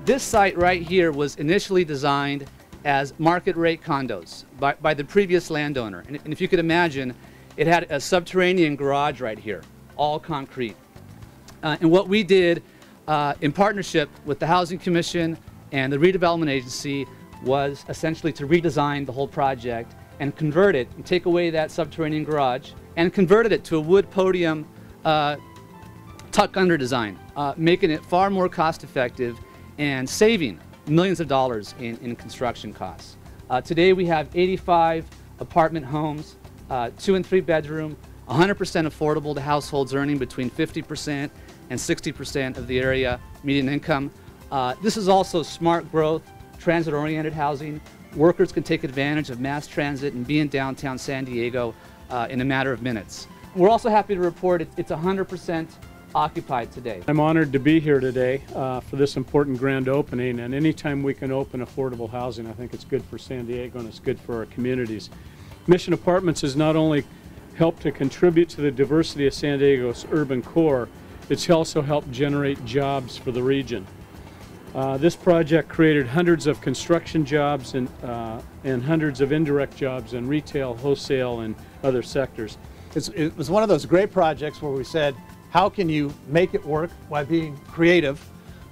This site right here was initially designed as market rate condos by the previous landowner. And if you could imagine, it had a subterranean garage right here, all concrete. And what we did in partnership with the Housing Commission and the Redevelopment Agency was essentially to redesign the whole project and convert it and take away that subterranean garage and converted it to a wood podium tuck under design, making it far more cost effective and saving millions of dollars in construction costs. Today we have 85 apartment homes, 2 and 3 bedroom, 100% affordable to households earning between 50% and 60% of the area median income. This is also smart growth, transit-oriented housing. Workers can take advantage of mass transit and be in downtown San Diego in a matter of minutes. We're also happy to report it's 100% occupied today. I'm honored to be here today for this important grand opening, and anytime we can open affordable housing, I think it's good for San Diego and it's good for our communities. Mission Apartments has not only helped to contribute to the diversity of San Diego's urban core, it's also helped generate jobs for the region. This project created hundreds of construction jobs and hundreds of indirect jobs in retail, wholesale, and other sectors. It was one of those great projects where we said, how can you make it work by being creative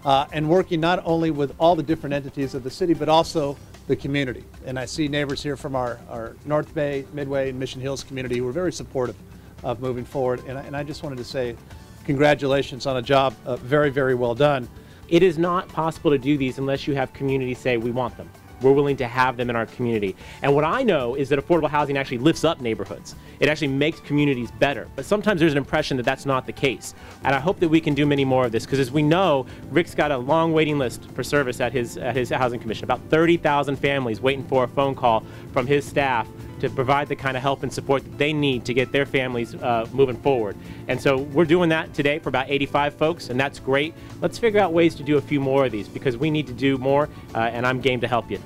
and working not only with all the different entities of the city, but also the community. And I see neighbors here from our North Bay, Midway, and Mission Hills community who are very supportive of moving forward. And I just wanted to say congratulations on a job very, very well done. It is not possible to do these unless you have communities say, we want them. We're willing to have them in our community. And what I know is that affordable housing actually lifts up neighborhoods. It actually makes communities better. But sometimes there's an impression that that's not the case. And I hope that we can do many more of this, because as we know, Rick's got a long waiting list for service at his Housing Commission. About 30,000 families waiting for a phone call from his staff to provide the kind of help and support that they need to get their families moving forward. And so we're doing that today for about 85 folks, and that's great. Let's figure out ways to do a few more of these, because we need to do more, and I'm game to help you.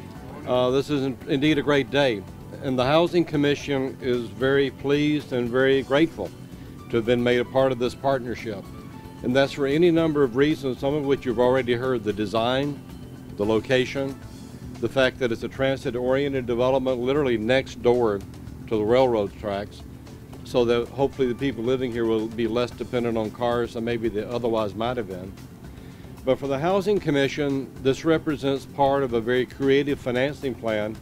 This is indeed a great day, and the Housing Commission is very pleased and very grateful to have been made a part of this partnership. And that's for any number of reasons, some of which you've already heard: the design, the location, the fact that it's a transit-oriented development literally next door to the railroad tracks, so that hopefully the people living here will be less dependent on cars than maybe they otherwise might have been. But for the Housing Commission, this represents part of a very creative financing plan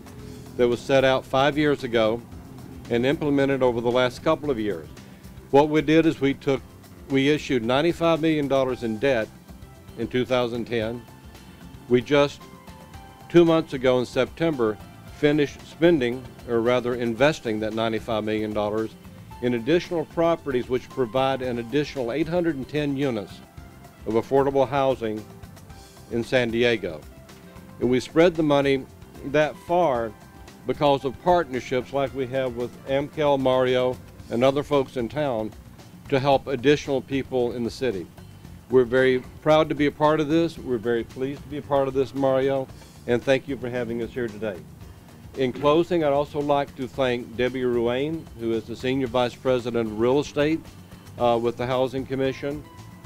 that was set out 5 years ago and implemented over the last couple of years. What we did is we issued $95 million in debt in 2010. We just 2 months ago in September finished spending, or rather investing, that $95 million in additional properties which provide an additional 810 units of affordable housing in San Diego. And we spread the money that far because of partnerships like we have with AMCAL, Mario, and other folks in town to help additional people in the city. We're very proud to be a part of this. We're very pleased to be a part of this, Mario, and thank you for having us here today. In closing, I'd also like to thank Debbie Ruane, who is the Senior Vice President of Real Estate with the Housing Commission,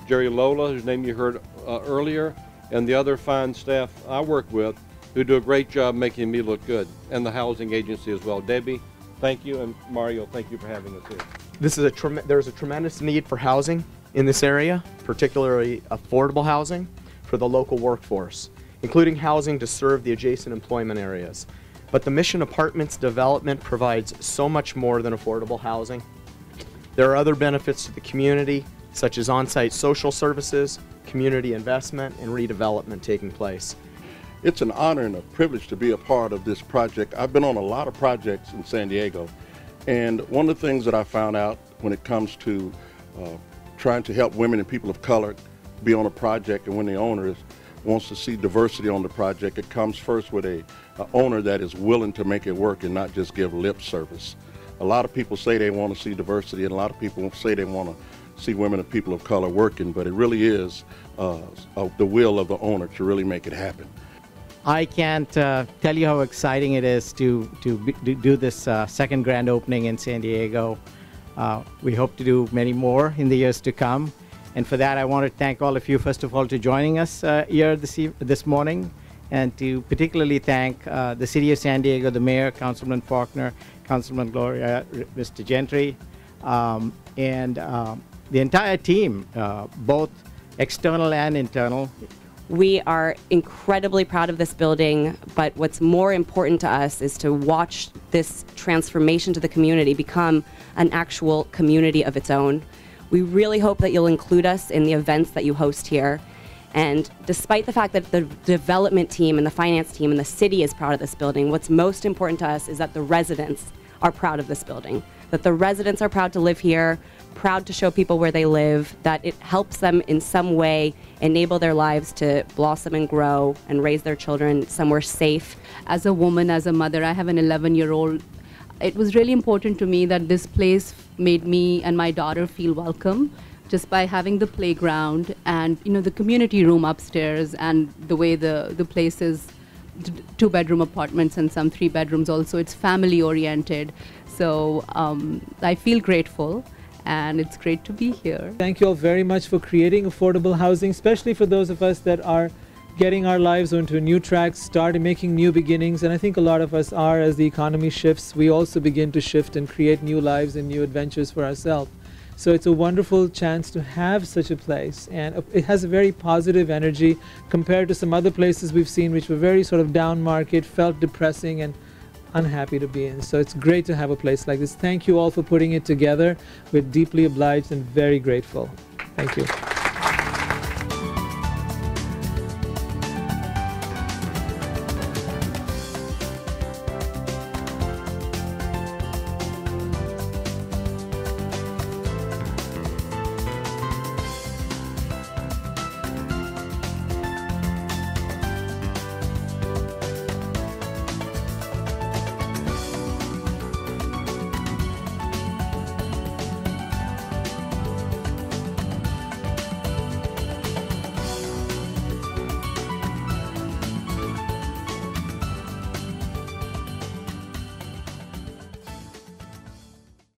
Jerry Lola, whose name you heard earlier, and the other fine staff I work with who do a great job making me look good, and the Housing Agency as well. Debbie, thank you, and Mario, thank you for having us here. There's a tremendous need for housing in this area, particularly affordable housing for the local workforce, including housing to serve the adjacent employment areas. But the Mission Apartments development provides so much more than affordable housing. There are other benefits to the community, such as on-site social services, community investment, and redevelopment taking place. It's an honor and a privilege to be a part of this project. I've been on a lot of projects in San Diego, and one of the things that I found out when it comes to trying to help women and people of color be on a project, and when the owner wants to see diversity on the project, it comes first with a owner that is willing to make it work and not just give lip service. A lot of people say they want to see diversity, and a lot of people say they want to see women and people of color working, but it really is the will of the owner to really make it happen. I can't tell you how exciting it is to do this second grand opening in San Diego. We hope to do many more in the years to come, And for that, I want to thank all of you, first of all, to joining us here this morning, and to particularly thank the City of San Diego, the Mayor, Councilman Faulkner, Councilman Gloria, Mr. Gentry, and the entire team, both external and internal. We are incredibly proud of this building, but what's more important to us is to watch this transformation to the community become an actual community of its own. We really hope that you'll include us in the events that you host here. And despite the fact that the development team and the finance team and the city is proud of this building, what's most important to us is that the residents are proud of this building, that the residents are proud to live here, proud to show people where they live, that it helps them in some way enable their lives to blossom and grow and raise their children somewhere safe. As a woman, as a mother, I have an 11-year-old. It was really important to me that this place made me and my daughter feel welcome, just by having the playground and the community room upstairs, and the way the place is 2-bedroom apartments and some 3 bedrooms also. It's family oriented. So I feel grateful, and it's great to be here. Thank you all very much for creating affordable housing, especially for those of us that are getting our lives onto a new track, starting making new beginnings. And I think a lot of us are, as the economy shifts, we also begin to shift and create new lives and new adventures for ourselves. So it's a wonderful chance to have such a place, and it has a very positive energy compared to some other places we've seen which were very sort of down market, felt depressing and unhappy to be in. So it's great to have a place like this. Thank you all for putting it together. We're deeply obliged and very grateful. Thank you.